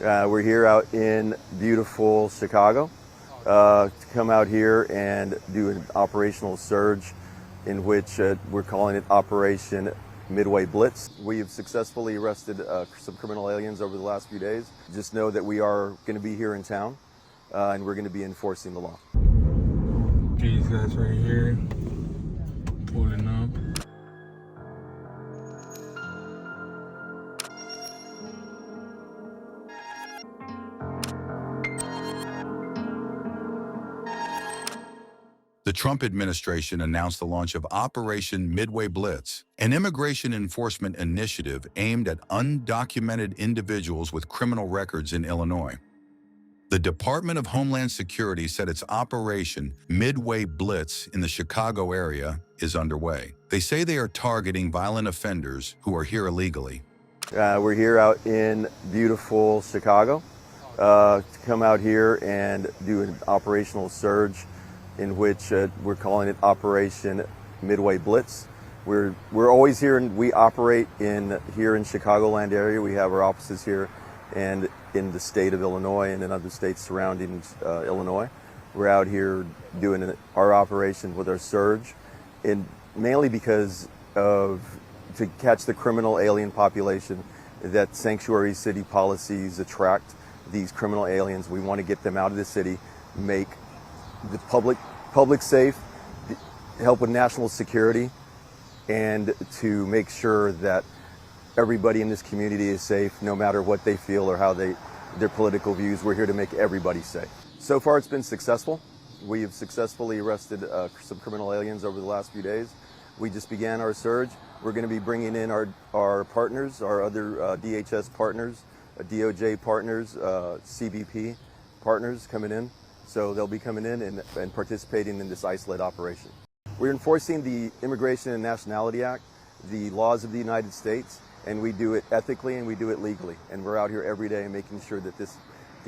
We're here out in beautiful Chicago to come out here and do an operational surge in which we're calling it Operation Midway Blitz. We have successfully arrested some criminal aliens over the last few days. Just know that we are going to be here in town and we're going to be enforcing the law. These guys right here, pulling up. The Trump administration announced the launch of Operation Midway Blitz, an immigration enforcement initiative aimed at undocumented individuals with criminal records in Illinois. The Department of Homeland Security said its Operation Midway Blitz in the Chicago area is underway. They say they are targeting violent offenders who are here illegally. We're here out in beautiful Chicago to come out here and do an operational surge in which we're calling it Operation Midway Blitz. We're always here and we operate here in Chicagoland area. We have our offices here and in the state of Illinois and in other states surrounding Illinois. We're out here doing our operation with our surge, and mainly because to catch the criminal alien population that sanctuary city policies attract these criminal aliens. We want to get them out of the city, make the public safe, help with national security, and to make sure that everybody in this community is safe, no matter what they feel or how their political views. We're here to make everybody safe. So far, it's been successful. We have successfully arrested some criminal aliens over the last few days. We just began our surge. We're going to be bringing in our partners, our other DHS partners, DOJ partners, CBP partners coming in. So they'll be coming in and participating in this ISLED operation. We're enforcing the Immigration and Nationality Act, the laws of the United States, and we do it ethically and we do it legally. And we're out here every day making sure that the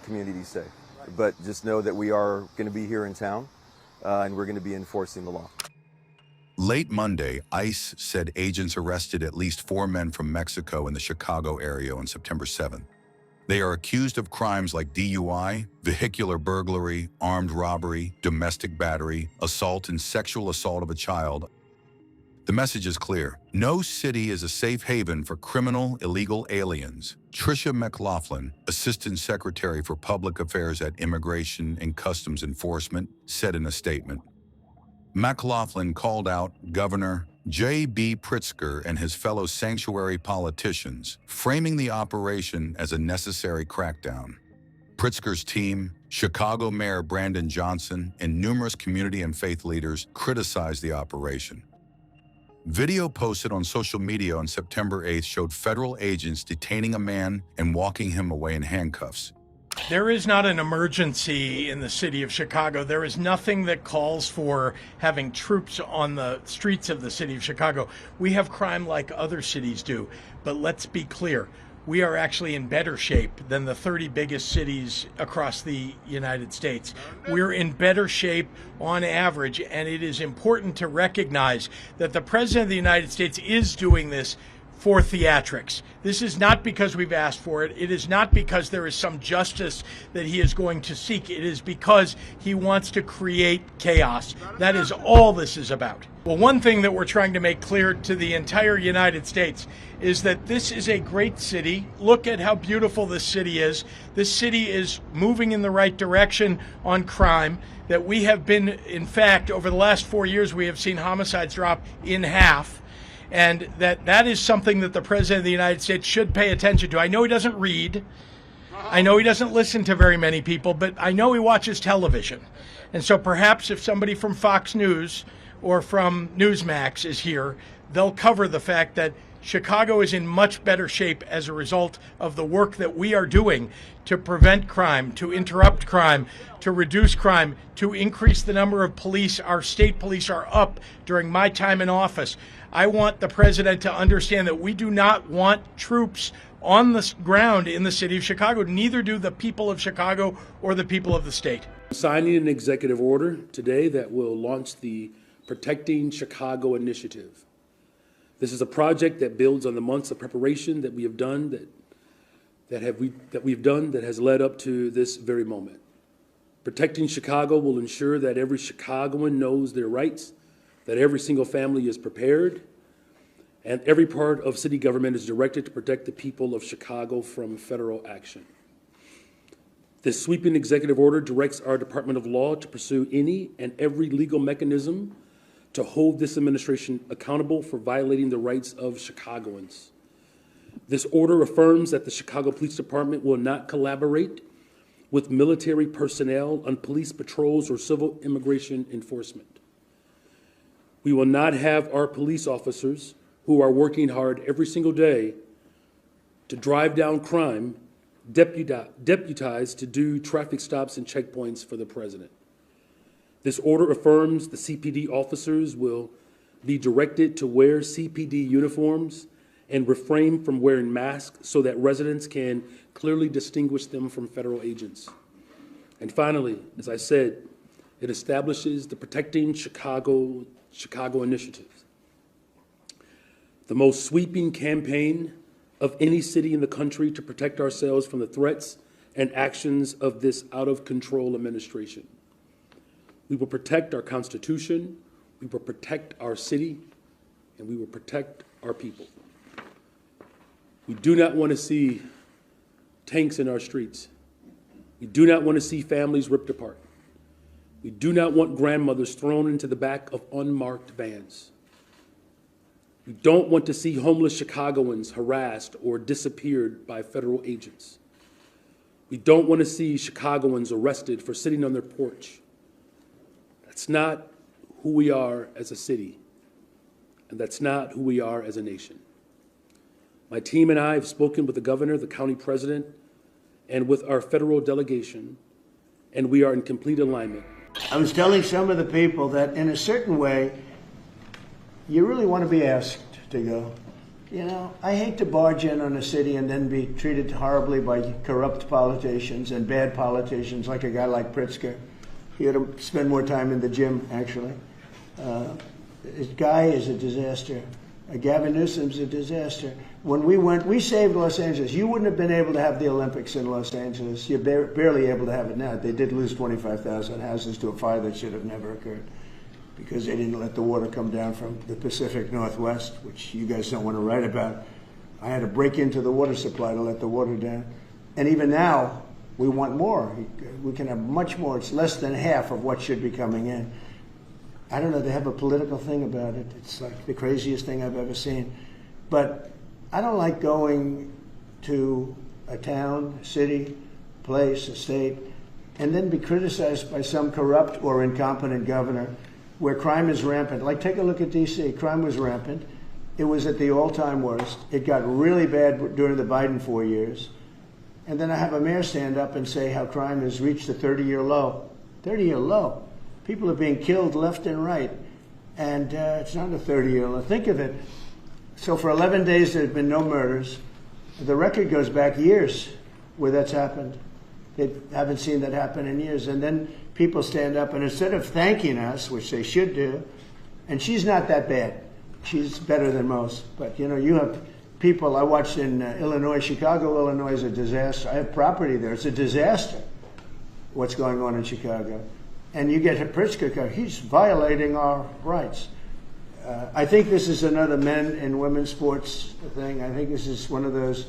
community is safe. But just know that we are going to be here in town and we're going to be enforcing the law. Late Monday, ICE said agents arrested at least 4 men from Mexico in the Chicago area on September 7th. They are accused of crimes like DUI, vehicular burglary, armed robbery, domestic battery, assault and sexual assault of a child. The message is clear. No city is a safe haven for criminal, illegal aliens. Tricia McLaughlin, Assistant Secretary for Public Affairs at Immigration and Customs Enforcement, said in a statement. McLaughlin called out Governor J.B. Pritzker and his fellow sanctuary politicians, framing the operation as a necessary crackdown. Pritzker's team, Chicago Mayor Brandon Johnson, and numerous community and faith leaders criticized the operation. Video posted on social media on September 8th showed federal agents detaining a man and walking him away in handcuffs. There is not an emergency in the city of Chicago. There is nothing that calls for having troops on the streets of the city of Chicago. We have crime like other cities do. But let's be clear, we are actually in better shape than the 30 biggest cities across the United States. We're in better shape on average, and it is important to recognize that the President of the United States is doing this for theatrics. This is not because we've asked for it. It is not because there is some justice that he is going to seek. It is because he wants to create chaos. That is all this is about. Well, one thing that we're trying to make clear to the entire United States is that this is a great city. Look at how beautiful this city is. This city is moving in the right direction on crime. That we have been, in fact, over the last 4 years, we have seen homicides drop in half. And that is something that the President of the United States should pay attention to. I know he doesn't read. I know he doesn't listen to very many people, but I know he watches television. And so perhaps if somebody from Fox News or from Newsmax is here, they'll cover the fact that Chicago is in much better shape as a result of the work that we are doing to prevent crime, to interrupt crime, to reduce crime, to increase the number of police. Our state police are up during my time in office. I want the president to understand that we do not want troops on the ground in the city of Chicago. Neither do the people of Chicago or the people of the state. Signing an executive order today that will launch the Protecting Chicago initiative. This is a project that builds on the months of preparation that we have done, that that we've done that has led up to this very moment. Protecting Chicago will ensure that every Chicagoan knows their rights, that every single family is prepared, and every part of city government is directed to protect the people of Chicago from federal action. This sweeping executive order directs our Department of Law to pursue any and every legal mechanism to hold this administration accountable for violating the rights of Chicagoans. This order affirms that the Chicago Police Department will not collaborate with military personnel on police patrols or civil immigration enforcement. We will not have our police officers, who are working hard every single day to drive down crime, deputized to do traffic stops and checkpoints for the president. This order affirms the CPD officers will be directed to wear CPD uniforms and refrain from wearing masks so that residents can clearly distinguish them from federal agents. And finally, as I said, it establishes the Protecting Chicago Initiative, the most sweeping campaign of any city in the country to protect ourselves from the threats and actions of this out-of-control administration. We will protect our Constitution, we will protect our city, and we will protect our people. We do not want to see tanks in our streets. We do not want to see families ripped apart. We do not want grandmothers thrown into the back of unmarked vans. We don't want to see homeless Chicagoans harassed or disappeared by federal agents. We don't want to see Chicagoans arrested for sitting on their porch. That's not who we are as a city, and that's not who we are as a nation. My team and I have spoken with the governor, the county president, and with our federal delegation, and we are in complete alignment. I was telling some of the people that in a certain way, you really want to be asked to go. You know, I hate to barge in on a city and then be treated horribly by corrupt politicians and bad politicians like a guy like Pritzker. He ought to spend more time in the gym, actually. This guy is a disaster. Gavin Newsom's a disaster. When we went, we saved Los Angeles. You wouldn't have been able to have the Olympics in Los Angeles. You're barely able to have it now. They did lose 25,000 houses to a fire that should have never occurred because they didn't let the water come down from the Pacific Northwest, which you guys don't want to write about. I had to break into the water supply to let the water down. And even now, we want more. We can have much more. It's less than half of what should be coming in. I don't know, they have a political thing about it. It's like the craziest thing I've ever seen. But I don't like going to a town, a city, place, a state, and then be criticized by some corrupt or incompetent governor where crime is rampant. Like, take a look at D.C. Crime was rampant. It was at the all-time worst. It got really bad during the Biden 4 years. And then I have a mayor stand up and say how crime has reached a 30-year low. 30-year low. People are being killed left and right. And it's not a 30-year low. Think of it. So for 11 days, there have been no murders. The record goes back years where that's happened. They haven't seen that happen in years. And then people stand up, and instead of thanking us, which they should do, and she's not that bad. She's better than most. But, you know, you have people, I watched in Illinois, Chicago, Illinois is a disaster. I have property there. It's a disaster what's going on in Chicago. And you get Pritzker, he's violating our rights. I think this is another men and women's sports thing. I think this is one of those,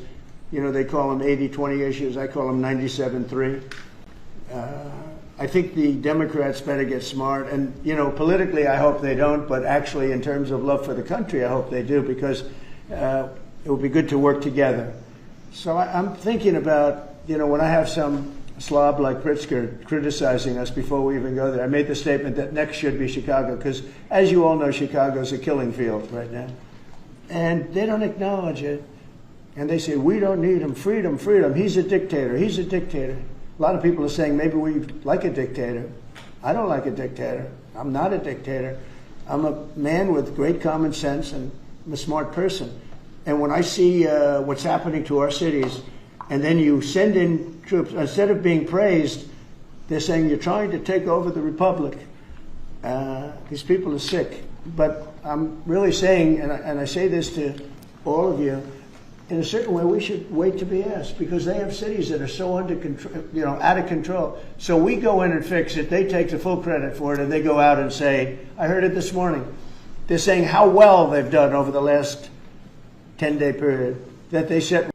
you know, they call them 80-20 issues. I call them 97-3. I think the Democrats better get smart. And, you know, politically, I hope they don't. But actually, in terms of love for the country, I hope they do, because it would be good to work together. So I'm thinking about, you know, when I have some slob like Pritzker criticizing us before we even go there, I made the statement that next should be Chicago, because as you all know, Chicago's a killing field right now. And they don't acknowledge it. And they say, we don't need him, freedom, freedom. He's a dictator, he's a dictator. A lot of people are saying maybe we like a dictator. I don't like a dictator. I'm not a dictator. I'm a man with great common sense, and I'm a smart person. And when I see what's happening to our cities, and then you send in troops, instead of being praised, they're saying you're trying to take over the republic. These people are sick. But I'm really saying, and I say this to all of you, in a certain way, we should wait to be asked, because they have cities that are so under control, out of control. So we go in and fix it. They take the full credit for it, and they go out and say, I heard it this morning. They're saying how well they've done over the last 10-day period, that they set